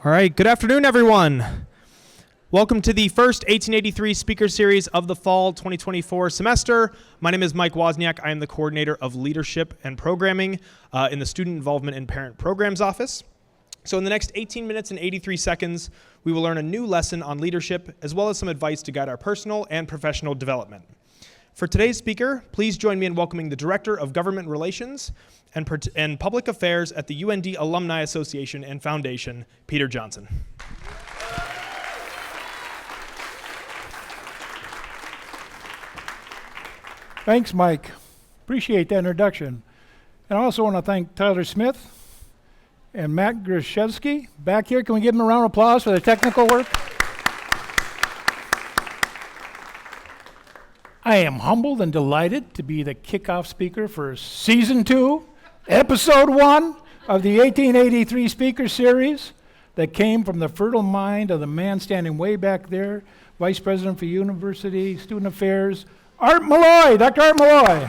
All right, good afternoon, everyone. Welcome to the first 1883 speaker series of the fall 2024 semester. My name is Mike Wozniak. I am the coordinator of leadership and programming in the Student Involvement and Parent Programs Office. So in the next 18 minutes and 83 seconds, we will learn a new lesson on leadership, as well as some advice to guide our personal and professional development. For today's speaker, please join me in welcoming the Director of Government Relations and Public Affairs at the UND Alumni Association and Foundation, Peter Johnson. Thanks, Mike. Appreciate that introduction. And I also want to thank Tyler Smith and Matt Grishevsky back here. Can we give them a round of applause for their technical work? I am humbled and delighted to be the kickoff speaker for Season 2, Episode 1 of the 1883 Speaker Series that came from the fertile mind of the man standing way back there, Vice President for University Student Affairs, Art Malloy, Dr. Art Malloy.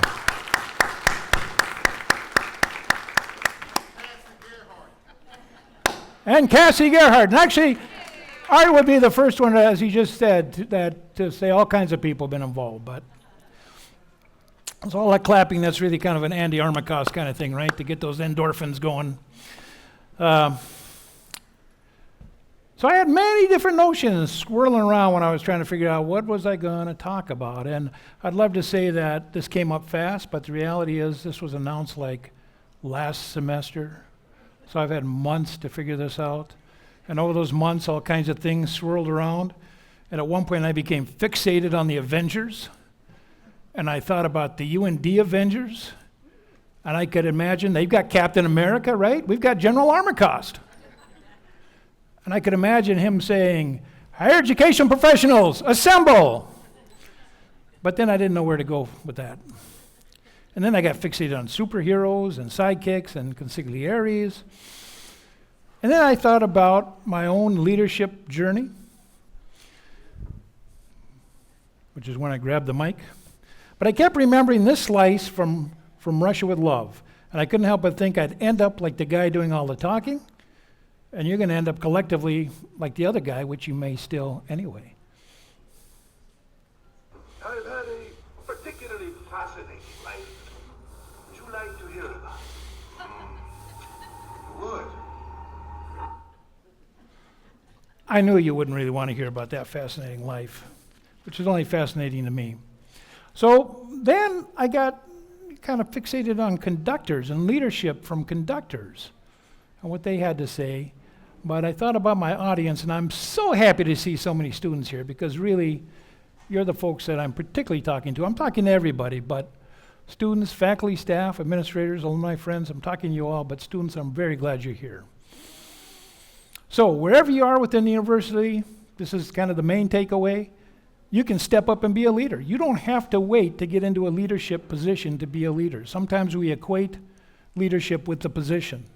And Cassie Gerhardt. And actually, Art would be the first one, as he just said, to say all kinds of people have been involved. But it's all that clapping, that's really kind of an Andy Armacost kind of thing, right? To get those endorphins going. So I had many different notions swirling around when I was trying to figure out what was I going to talk about. And I'd love to say that this came up fast, but the reality is this was announced like last semester. So I've had months to figure this out. And over those months, all kinds of things swirled around. And at one point, I became fixated on the Avengers. And I thought about the UND Avengers. And I could imagine, they've got Captain America, right? We've got General Armacost. And I could imagine him saying, higher education professionals, assemble. But then I didn't know where to go with that. And then I got fixated on superheroes and sidekicks and consiglieres. And then I thought about my own leadership journey, which is when I grabbed the mic. But I kept remembering this slice from Russia with Love. And I couldn't help but think I'd end up like the guy doing all the talking, and you're going to end up collectively like the other guy, which you may still anyway. I've had a particularly fascinating life. Would you like to hear about it? You would. I knew you wouldn't really want to hear about that fascinating life, which is only fascinating to me. So then I got kind of fixated on conductors and leadership from conductors and what they had to say. But I thought about my audience, and I'm so happy to see so many students here because really, you're the folks that I'm particularly talking to. I'm talking to everybody, but students, faculty, staff, administrators, alumni friends, I'm talking to you all, but students, I'm very glad you're here. So wherever you are within the university, this is kind of the main takeaway, you can step up and be a leader. You don't have to wait to get into a leadership position to be a leader. Sometimes we equate leadership with the position.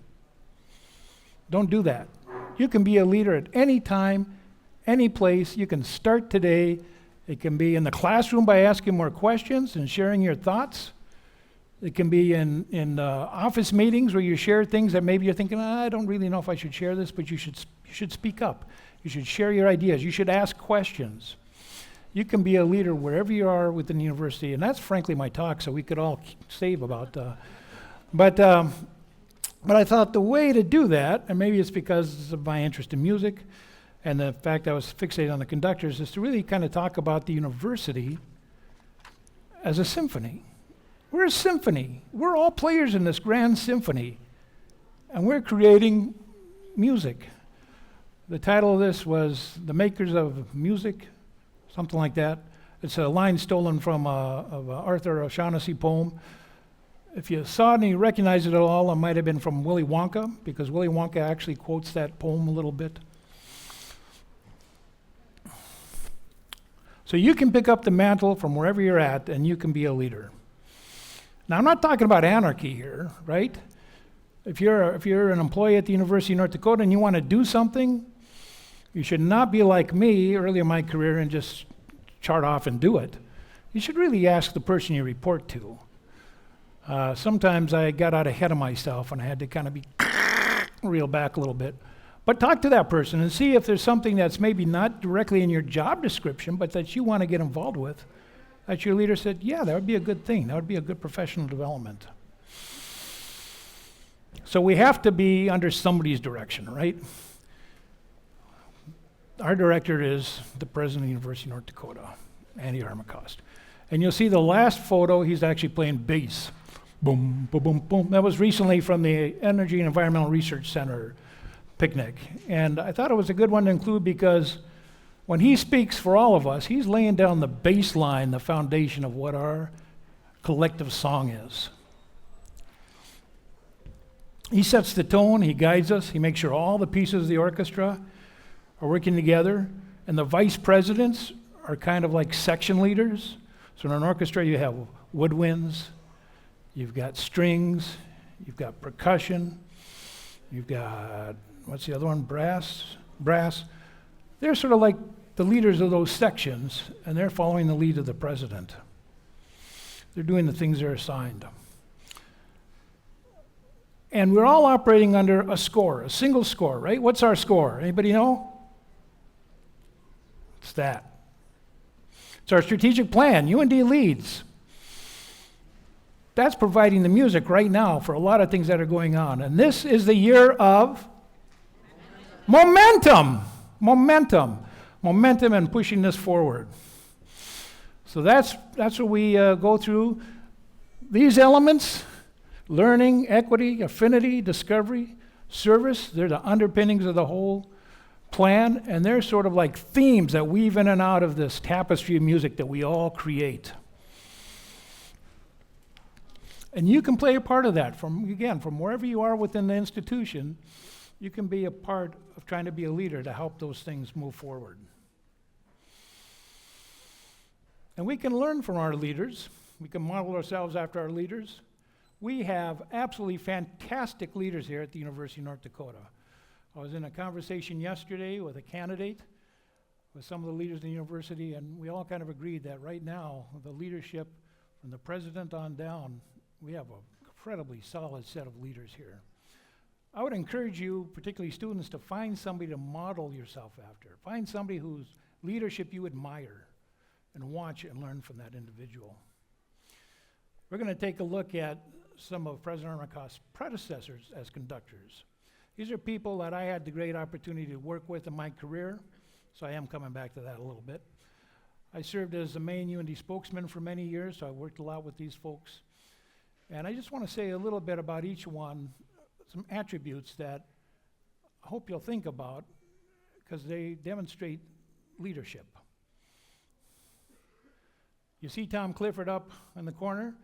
Don't do that. You can be a leader at any time, any place. You can start today. It can be in the classroom by asking more questions and sharing your thoughts. It can be in office meetings where you share things that maybe you're thinking, I don't really know if I should share this, but you should speak up. You should share your ideas. You should ask questions. You can be a leader wherever you are within the university, and that's frankly my talk, so we could all save about. But I thought the way to do that, and maybe it's because of my interest in music and the fact I was fixated on the conductors, is to really kind of talk about the university as a symphony. We're a symphony. We're all players in this grand symphony, and we're creating music. The title of this was The Makers of Music, something like that. It's a line stolen from of Arthur O'Shaughnessy poem. If you saw it and you recognized it at all, it might have been from Willy Wonka, because Willy Wonka actually quotes that poem a little bit. So you can pick up the mantle from wherever you're at, and you can be a leader. Now, I'm not talking about anarchy here, right? If you're an employee at the University of North Dakota and you want to do something, you should not be like me early in my career and just chart off and do it. You should really ask the person you report to. Sometimes I got out ahead of myself and I had to kind of be reel back a little bit. But talk to that person and see if there's something that's maybe not directly in your job description, but that you want to get involved with, that your leader said, yeah, that would be a good thing. That would be a good professional development. So we have to be under somebody's direction, right? Our director is the president of the University of North Dakota, Andy Armacost. And you'll see the last photo, he's actually playing bass. Boom, boom, boom, boom. That was recently from the Energy and Environmental Research Center picnic. And I thought it was a good one to include because when he speaks for all of us, he's laying down the baseline, the foundation of what our collective song is. He sets the tone, he guides us, he makes sure all the pieces of the orchestra are working together, and the vice presidents are kind of like section leaders. So in an orchestra you have woodwinds, you've got strings, you've got percussion, you've got, what's the other one, brass. They're sort of like the leaders of those sections, and they're following the lead of the president. They're doing the things they're assigned. And we're all operating under a score, a single score, right? What's our score? Anybody know? It's that. It's our strategic plan, UND LEADS. That's providing the music right now for a lot of things that are going on. And this is the year of momentum and pushing this forward. So that's what we go through. These elements, learning, equity, affinity, discovery, service, they're the underpinnings of the whole plan, and they're sort of like themes that weave in and out of this tapestry of music that we all create. And you can play a part of that from wherever you are within the institution. You can be a part of trying to be a leader to help those things move forward. And we can learn from our leaders. We can model ourselves after our leaders. We have absolutely fantastic leaders here at the University of North Dakota. I was in a conversation yesterday with a candidate, with some of the leaders in the university, and we all kind of agreed that right now, the leadership from the president on down, we have an incredibly solid set of leaders here. I would encourage you, particularly students, to find somebody to model yourself after. Find somebody whose leadership you admire and watch and learn from that individual. We're going to take a look at some of President Armacost's predecessors as conductors. These are people that I had the great opportunity to work with in my career, so I am coming back to that a little bit. I served as the main UND spokesman for many years, so I worked a lot with these folks. And I just want to say a little bit about each one, some attributes that I hope you'll think about, because they demonstrate leadership. You see Tom Clifford up in the corner?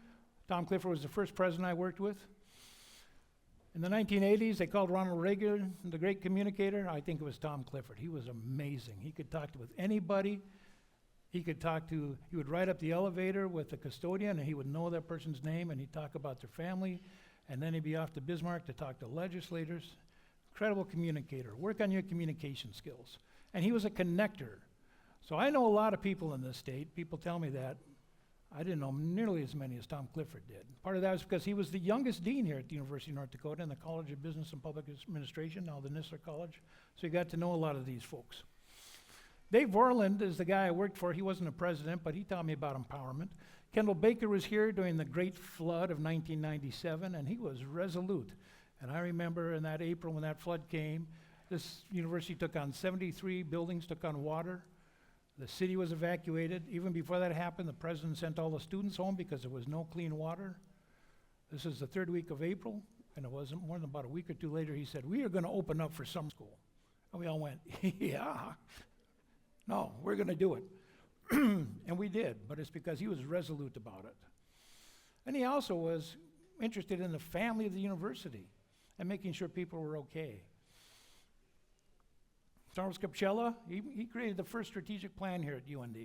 Tom Clifford was the first president I worked with. In the 1980s, they called Ronald Reagan the great communicator. I think it was Tom Clifford. He was amazing. He could talk with anybody. He would ride up the elevator with the custodian, and he would know that person's name, and he'd talk about their family, and then he'd be off to Bismarck to talk to legislators. Incredible communicator. Work on your communication skills. And he was a connector. So I know a lot of people in this state. People tell me that. I didn't know nearly as many as Tom Clifford did. Part of that was because he was the youngest dean here at the University of North Dakota in the College of Business and Public Administration, now the Nistler College. So you got to know a lot of these folks. Dave Vorland is the guy I worked for. He wasn't a president, but he taught me about empowerment. Kendall Baker was here during the Great Flood of 1997, and he was resolute. And I remember in that April when that flood came, this university took on 73 buildings, took on water. The city was evacuated. Even before that happened, the president sent all the students home because there was no clean water. This is the third week of April, and it wasn't more than about a week or two later, he said, we are going to open up for summer school. And we all went, yeah. No, we're going to do it. And we did, but it's because he was resolute about it. And he also was interested in the family of the university and making sure people were okay. Charles Capcella, he created the first strategic plan here at UND.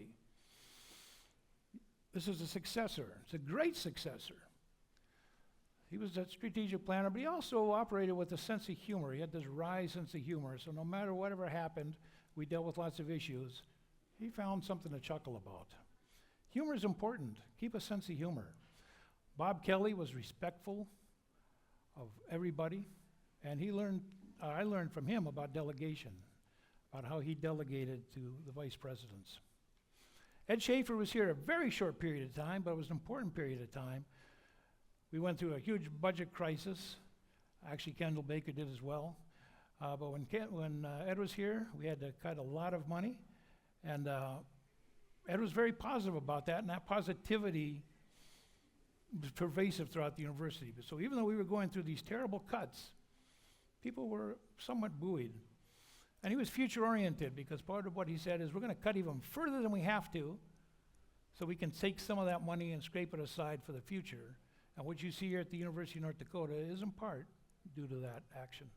This is a successor. It's a great successor. He was a strategic planner, but he also operated with a sense of humor. He had this wry sense of humor, so no matter whatever happened, we dealt with lots of issues. He found something to chuckle about. Humor is important. Keep a sense of humor. Bob Kelly was respectful of everybody, and he learned I learned from him about delegation, about how he delegated to the vice presidents. Ed Schaefer was here a very short period of time, but it was an important period of time. We went through a huge budget crisis. Actually, Kendall Baker did as well. But when Ed was here, we had to cut a lot of money. And Ed was very positive about that, and that positivity was pervasive throughout the university. So even though we were going through these terrible cuts, people were somewhat buoyed. And he was future-oriented, because part of what he said is, we're going to cut even further than we have to, so we can take some of that money and scrape it aside for the future. And what you see here at the University of North Dakota is in part due to that action.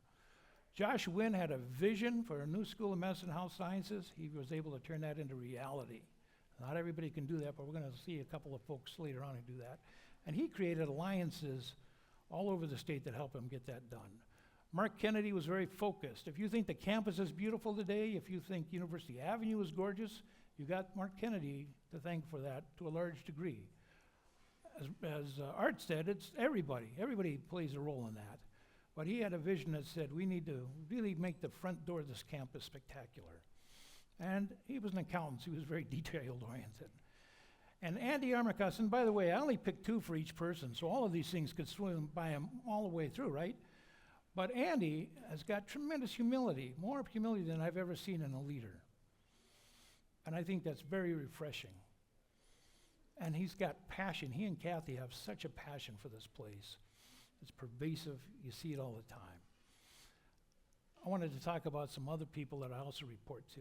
Josh Wynn had a vision for a new school of medicine and health sciences. He was able to turn that into reality. Not everybody can do that, but we're going to see a couple of folks later on who do that. And he created alliances all over the state that help him get that done. Mark Kennedy was very focused. If you think the campus is beautiful today, if you think University Avenue is gorgeous, you got Mark Kennedy to thank for that to a large degree. As Art said, it's everybody. Everybody plays a role in that. But he had a vision that said, we need to really make the front door of this campus spectacular. And he was an accountant, so he was very detail-oriented. And Andy Armakus, and by the way, I only picked 2 for each person, so all of these things could swim by him all the way through, right? But Andy has got tremendous humility, more humility than I've ever seen in a leader. And I think that's very refreshing. And he's got passion. He and Kathy have such a passion for this place. It's pervasive. You see it all the time. I wanted to talk about some other people that I also report to.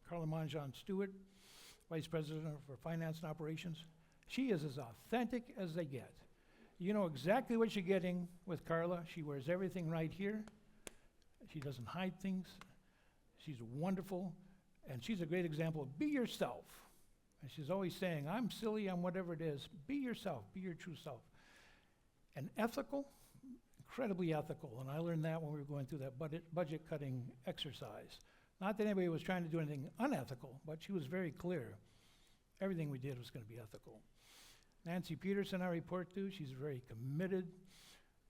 Carla Monjon Stewart, Vice President for Finance and Operations. She is as authentic as they get. You know exactly what you're getting with Carla. She wears everything right here. She doesn't hide things. She's wonderful. And she's a great example of be yourself. And she's always saying, I'm silly, I'm whatever it is. Be yourself, be your true self. And ethical, incredibly ethical. And I learned that when we were going through that budget cutting exercise. Not that anybody was trying to do anything unethical, but she was very clear. Everything we did was going to be ethical. Nancy Peterson, I report to, she's very committed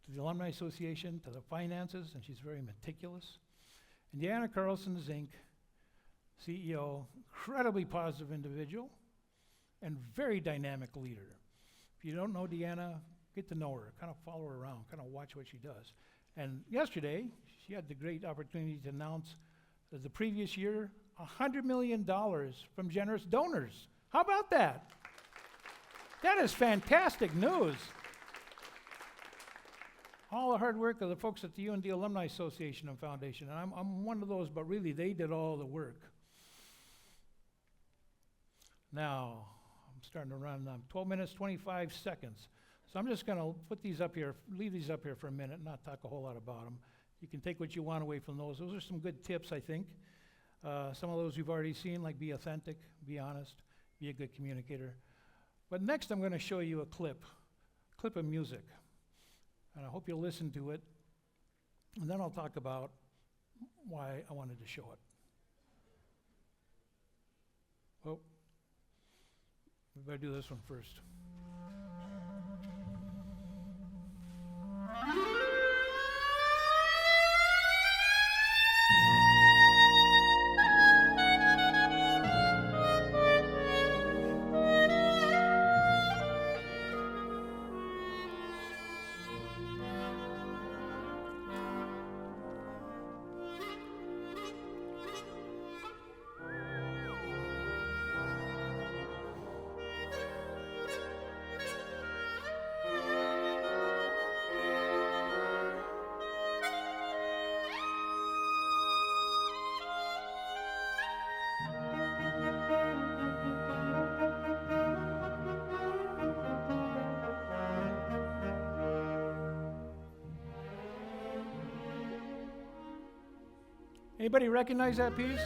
to the Alumni Association, to the finances, and she's very meticulous. And Deanna Carlson Zink, CEO, incredibly positive individual, and very dynamic leader. If you don't know Deanna, get to know her, kind of follow her around, kind of watch what she does. And yesterday, she had the great opportunity to announce that the previous year, $100 million from generous donors. How about that? That is fantastic news. All the hard work of the folks at the UND Alumni Association Foundation, and I'm one of those, but really they did all the work. Now, I'm starting to run, 12 minutes, 25 seconds. So I'm just going to put these up here, leave these up here for a minute, and not talk a whole lot about them. You can take what you want away from those. Those are some good tips, I think. Some of those you've already seen, like be authentic, be honest, be a good communicator. But next I'm going to show you a clip of music. And I hope you'll listen to it. And then I'll talk about why I wanted to show it. Oh, we better do this one first. Anybody recognize that piece?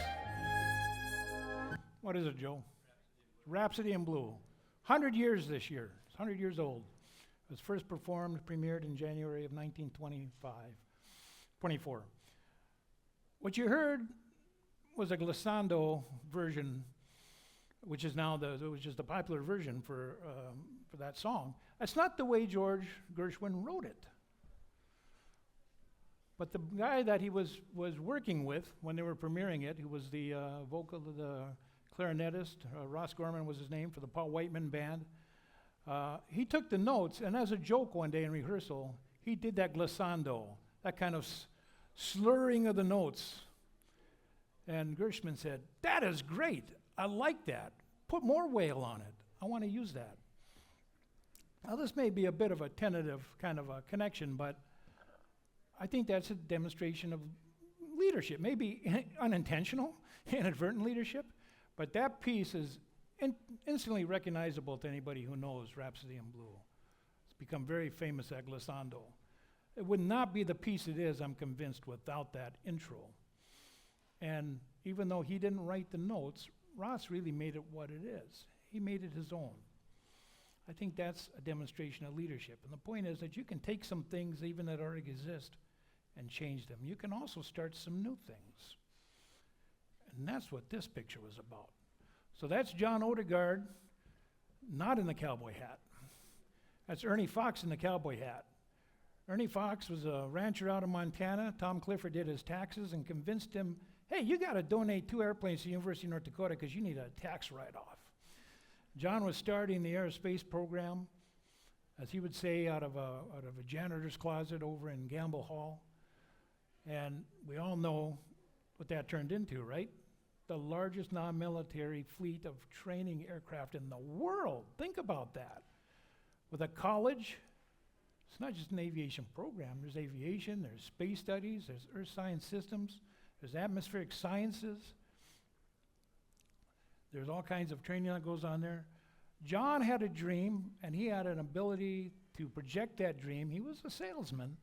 What is it, Joe? Rhapsody in Blue. 100 years this year. It's 100 years old. It was first performed, premiered in January of 1924. What you heard was a glissando version, which is now which is the popular version for that song. That's not the way George Gershwin wrote it. But the guy that he was working with when they were premiering it, who was the the clarinetist, Ross Gorman was his name, for the Paul Whiteman Band, he took the notes, and as a joke one day in rehearsal, he did that glissando, that kind of slurring of the notes. And Gershman said, "That is great. I like that. Put more wail on it. I want to use that." Now, this may be a bit of a tentative kind of a connection, but I think that's a demonstration of leadership. Maybe unintentional, inadvertent leadership, but that piece is instantly recognizable to anybody who knows Rhapsody in Blue. It's become very famous at glissando. It would not be the piece it is, I'm convinced, without that intro. And even though he didn't write the notes, Ross really made it what it is. He made it his own. I think that's a demonstration of leadership. And the point is that you can take some things even that already exist and change them. You can also start some new things. And that's what this picture was about. So that's John Odegaard, not in the cowboy hat. That's Ernie Fox in the cowboy hat. Ernie Fox was a rancher out of Montana. Tom Clifford did his taxes and convinced him, "Hey, you got to donate 2 airplanes to the University of North Dakota because you need a tax write-off." John was starting the aerospace program, as he would say, out of a janitor's closet over in Gamble Hall. And we all know what that turned into, right? The largest non-military fleet of training aircraft in the world. Think about that. With a college, it's not just an aviation program. There's aviation, there's space studies, there's earth science systems, there's atmospheric sciences. There's all kinds of training that goes on there. John had a dream, and he had an ability to project that dream. He was a salesman,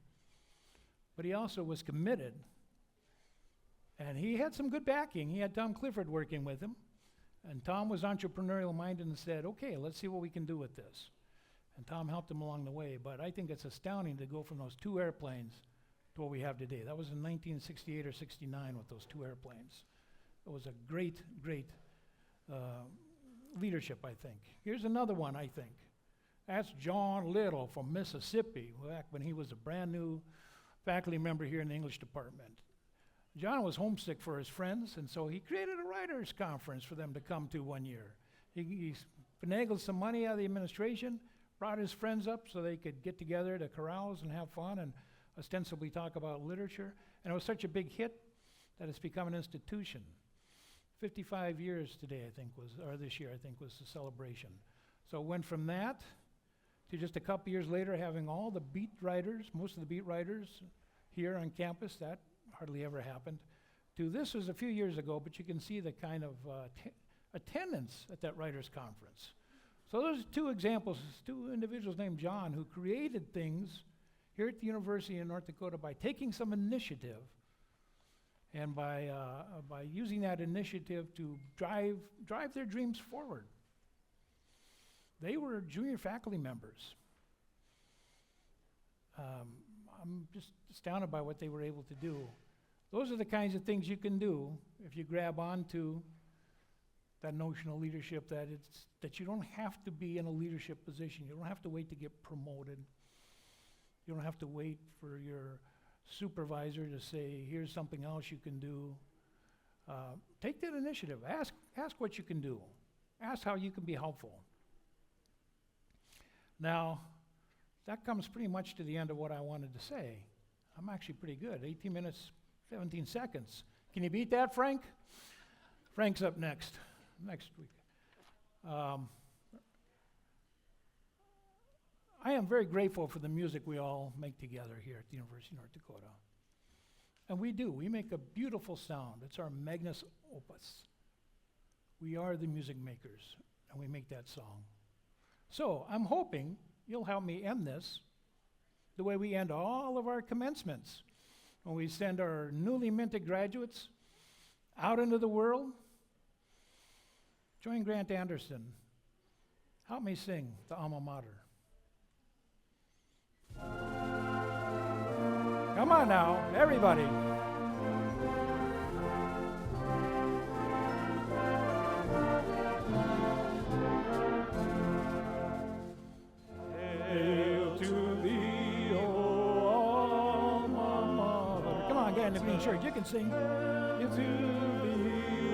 but he also was committed. And he had some good backing. He had Tom Clifford working with him. And Tom was entrepreneurial minded and said, "Okay, let's see what we can do with this." And Tom helped him along the way. But I think it's astounding to go from those 2 airplanes to what we have today. That was in 1968 or 69 with those 2 airplanes. It was a great, great leadership, I think. Here's another one, I think. That's John Little from Mississippi, back when he was a brand new faculty member here in the English department. John was homesick for his friends, and so he created a writers' conference for them to come to one year. He finagled some money out of the administration, brought his friends up so they could get together to carouse and have fun and ostensibly talk about literature. And it was such a big hit that it's become an institution. 55 years today, I think, or this year, I think, was the celebration. So it went from that to just a couple years later having all the beat writers, most of the beat writers here on campus. That hardly ever happened. To this was a few years ago, but you can see the kind of attendance at that writers' conference. So those are 2 examples, 2 individuals named John who created things here at the University of North Dakota by taking some initiative and by using that initiative to drive their dreams forward. They were junior faculty members. I'm just astounded by what they were able to do. Those are the kinds of things you can do if you grab onto that notion of leadership, that you don't have to be in a leadership position. You don't have to wait to get promoted. You don't have to wait for your supervisor to say, "Here's something else you can do." Take that initiative. Ask what you can do. Ask how you can be helpful. Now, that comes pretty much to the end of what I wanted to say. I'm actually pretty good. 18 minutes, 17 seconds. Can you beat that, Frank? Frank's up next week. I am very grateful for the music we all make together here at the University of North Dakota. And we do. We make a beautiful sound. It's our magnus opus. We are the music makers, and we make that song. So I'm hoping you'll help me end this the way we end all of our commencements, when we send our newly minted graduates out into the world. Join Grant Anderson. Help me sing the alma mater. Come on now, everybody. Hail to thee, O alma mater. church. You can sing. If you be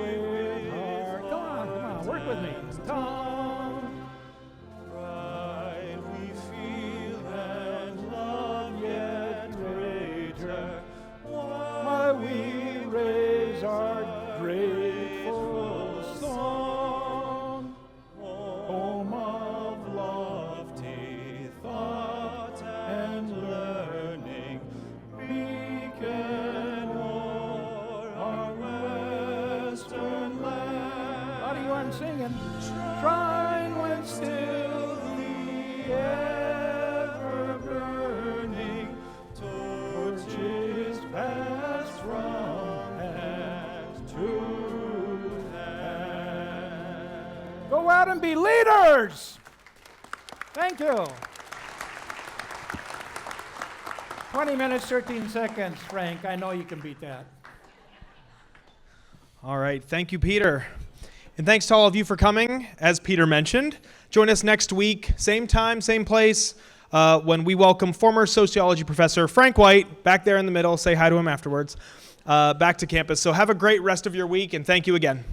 with heart. Come on, work with me. Tongue. Pride we feel and love yet greater. Why we raise our grateful song. Home of lofty thought and learning. Beacon o'er our western land. How do you want singing? Shrine when still the ever burning torches pass from hand to hand. Go out and be leaders. Thank you. 20 minutes, 13 seconds, Frank. I know you can beat that. All right. Thank you, Peter. And thanks to all of you for coming, as Peter mentioned. Join us next week, same time, same place, when we welcome former sociology professor Frank White, back there in the middle. Say hi to him afterwards, back to campus. So have a great rest of your week, and thank you again.